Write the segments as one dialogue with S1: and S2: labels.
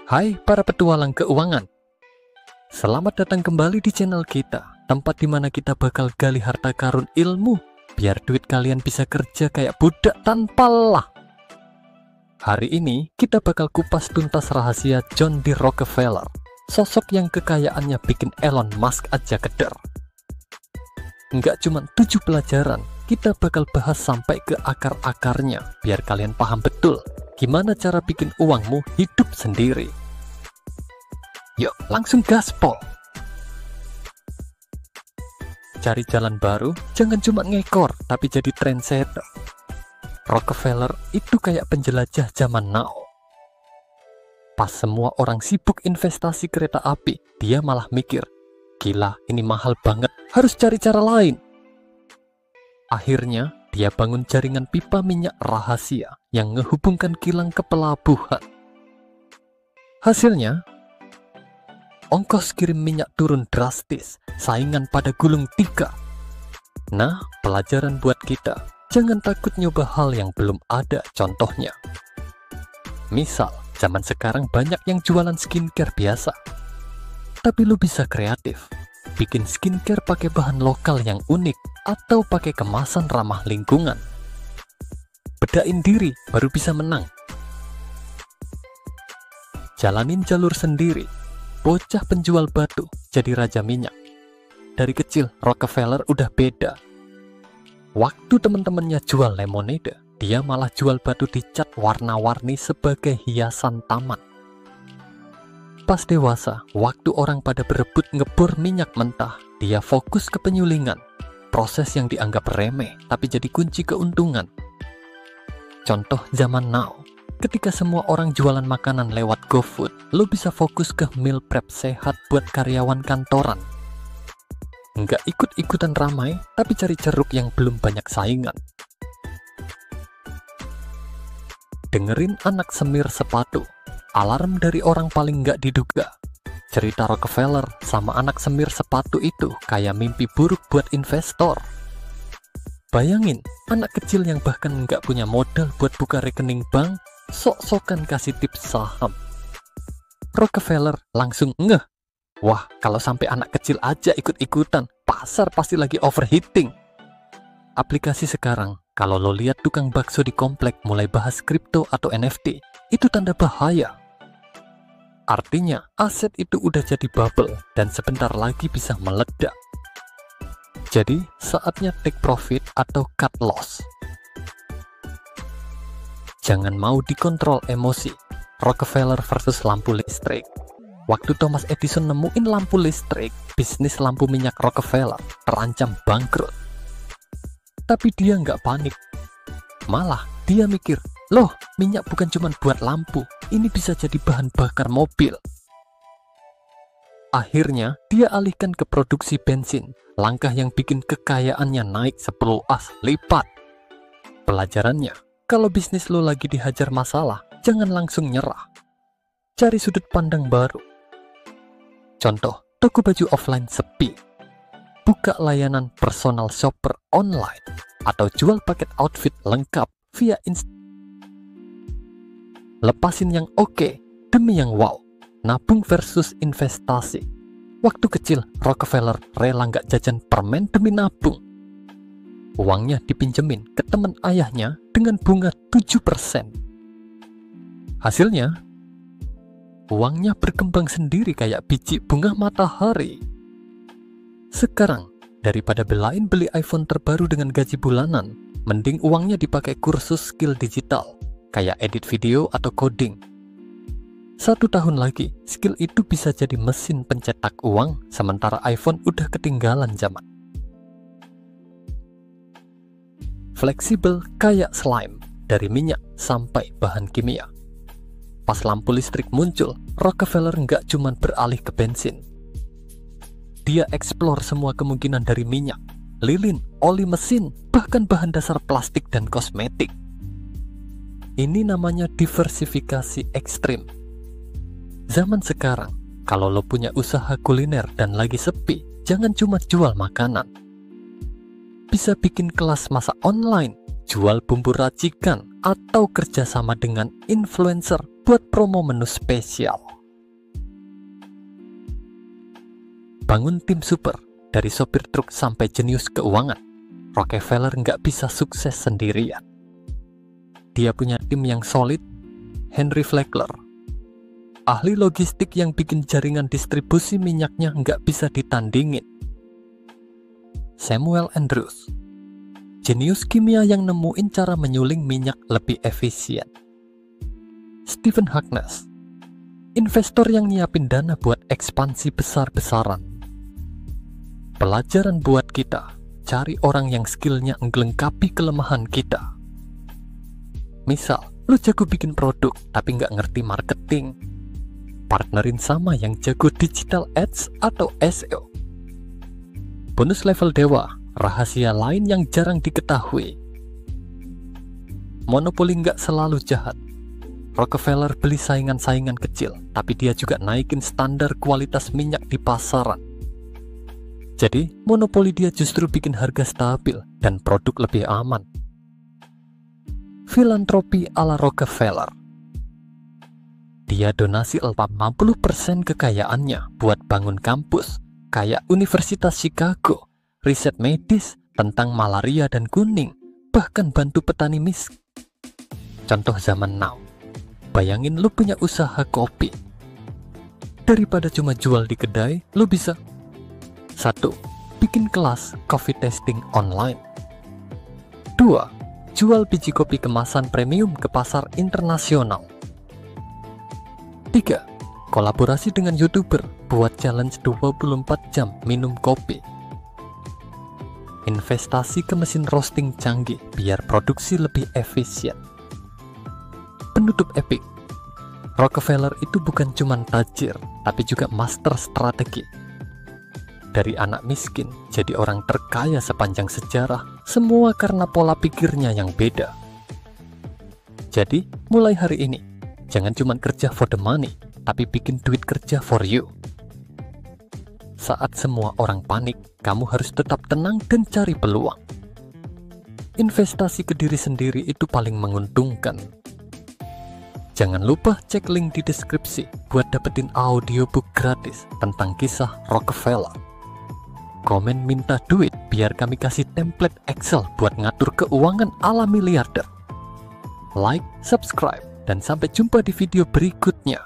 S1: Hai para petualang keuangan, selamat datang kembali di channel kita, tempat dimana kita bakal gali harta karun ilmu, biar duit kalian bisa kerja kayak budak tanpa lelah. Hari ini kita bakal kupas tuntas rahasia John D. Rockefeller, sosok yang kekayaannya bikin Elon Musk aja keder. Nggak cuma 7 pelajaran, kita bakal bahas sampai ke akar-akarnya, biar kalian paham betul gimana cara bikin uangmu hidup sendiri. Yuk langsung gaspol. Cari jalan baru, jangan cuma ngekor tapi jadi trendsetter. Rockefeller itu kayak penjelajah zaman now. Pas semua orang sibuk investasi kereta api, dia malah mikir, gila ini mahal banget, harus cari cara lain. Akhirnya dia bangun jaringan pipa minyak rahasia yang ngehubungkan kilang ke pelabuhan. Hasilnya, ongkos kirim minyak turun drastis, saingan pada gulung tiga. Nah, pelajaran buat kita, jangan takut nyoba hal yang belum ada contohnya. Misal, zaman sekarang banyak yang jualan skincare biasa. Tapi lu bisa kreatif, bikin skincare pakai bahan lokal yang unik, atau pakai kemasan ramah lingkungan. Bedain diri, baru bisa menang. Jalanin jalur sendiri. Bocah penjual batu jadi raja minyak. Dari kecil Rockefeller udah beda. Waktu teman-temannya jual lemonade, dia malah jual batu dicat warna-warni sebagai hiasan taman. Pas dewasa, waktu orang pada berebut ngebor minyak mentah, dia fokus ke penyulingan. Proses yang dianggap remeh tapi jadi kunci keuntungan. Contoh zaman now, ketika semua orang jualan makanan lewat GoFood, lo bisa fokus ke meal prep sehat buat karyawan kantoran. Nggak ikut-ikutan ramai, tapi cari ceruk yang belum banyak saingan. Dengerin anak semir sepatu, alarm dari orang paling nggak diduga. Cerita Rockefeller sama anak semir sepatu itu kayak mimpi buruk buat investor. Bayangin, anak kecil yang bahkan nggak punya modal buat buka rekening bank, sok-sokan kasih tips saham. Rockefeller langsung ngeh. Wah, kalau sampai anak kecil aja ikut-ikutan, pasar pasti lagi overheating. Aplikasi sekarang, kalau lo lihat tukang bakso di komplek mulai bahas kripto atau NFT, itu tanda bahaya. Artinya, aset itu udah jadi bubble dan sebentar lagi bisa meledak. Jadi, saatnya take profit atau cut loss. Jangan mau dikontrol emosi. Rockefeller versus lampu listrik. Waktu Thomas Edison nemuin lampu listrik, bisnis lampu minyak Rockefeller terancam bangkrut. Tapi dia nggak panik. Malah dia mikir, loh minyak bukan cuma buat lampu, ini bisa jadi bahan bakar mobil. Akhirnya dia alihkan ke produksi bensin, langkah yang bikin kekayaannya naik 10 lipat. Pelajarannya, kalau bisnis lo lagi dihajar masalah, jangan langsung nyerah. Cari sudut pandang baru. Contoh, toko baju offline sepi. Buka layanan personal shopper online atau jual paket outfit lengkap via Lepasin yang oke demi yang wow. Nabung versus investasi. Waktu kecil, Rockefeller rela nggak jajan permen demi nabung. Uangnya dipinjemin ke teman ayahnya dengan bunga 7%. Hasilnya, uangnya berkembang sendiri kayak biji bunga matahari. Sekarang, daripada belain beli iPhone terbaru dengan gaji bulanan, mending uangnya dipakai kursus skill digital, kayak edit video atau coding. 1 tahun lagi, skill itu bisa jadi mesin pencetak uang, sementara iPhone udah ketinggalan zaman. Fleksibel kayak slime, dari minyak sampai bahan kimia. Pas lampu listrik muncul, Rockefeller nggak cuma beralih ke bensin. Dia eksplor semua kemungkinan dari minyak, lilin, oli mesin, bahkan bahan dasar plastik dan kosmetik. Ini namanya diversifikasi ekstrim. Zaman sekarang, kalau lo punya usaha kuliner dan lagi sepi, jangan cuma jual makanan. Bisa bikin kelas masak online, jual bumbu racikan, atau kerjasama dengan influencer buat promo menu spesial. Bangun tim super, dari sopir truk sampai jenius keuangan, Rockefeller nggak bisa sukses sendirian. Dia punya tim yang solid. Henry Flagler, ahli logistik yang bikin jaringan distribusi minyaknya nggak bisa ditandingin. Samuel Andrews, jenius kimia yang nemuin cara menyuling minyak lebih efisien. Stephen Harkness, investor yang nyiapin dana buat ekspansi besar-besaran. Pelajaran buat kita, cari orang yang skillnya ngelengkapi kelemahan kita. Misal, lu jago bikin produk tapi nggak ngerti marketing, partnerin sama yang jago digital ads atau SEO. Bonus level dewa, rahasia lain yang jarang diketahui. Monopoli nggak selalu jahat. Rockefeller beli saingan-saingan kecil, tapi dia juga naikin standar kualitas minyak di pasaran. Jadi, monopoli dia justru bikin harga stabil dan produk lebih aman. Filantropi ala Rockefeller. Dia donasi 80% kekayaannya buat bangun kampus, kayak Universitas Chicago, riset medis tentang malaria dan kuning, bahkan bantu petani miskin. Contoh zaman now, bayangin lu punya usaha kopi. Daripada cuma jual di kedai, lu bisa 1. Bikin kelas coffee tasting online. 2. Jual biji kopi kemasan premium ke pasar internasional. 3. Kolaborasi dengan YouTuber buat challenge 24 jam minum kopi. Investasi ke mesin roasting canggih biar produksi lebih efisien. Penutup epik, Rockefeller itu bukan cuma tajir, tapi juga master strategi. Dari anak miskin jadi orang terkaya sepanjang sejarah, semua karena pola pikirnya yang beda. Jadi, mulai hari ini, jangan cuma kerja for the money, tapi bikin duit kerja for you. Saat semua orang panik, kamu harus tetap tenang dan cari peluang. Investasi ke diri sendiri itu paling menguntungkan. Jangan lupa cek link di deskripsi buat dapetin audiobook gratis tentang kisah Rockefeller. Komen minta duit biar kami kasih template Excel buat ngatur keuangan ala miliarder. Like, subscribe, dan sampai jumpa di video berikutnya.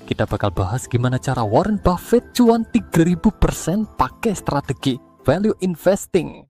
S1: Kita bakal bahas gimana cara Warren Buffett cuan 3000% pakai strategi value investing.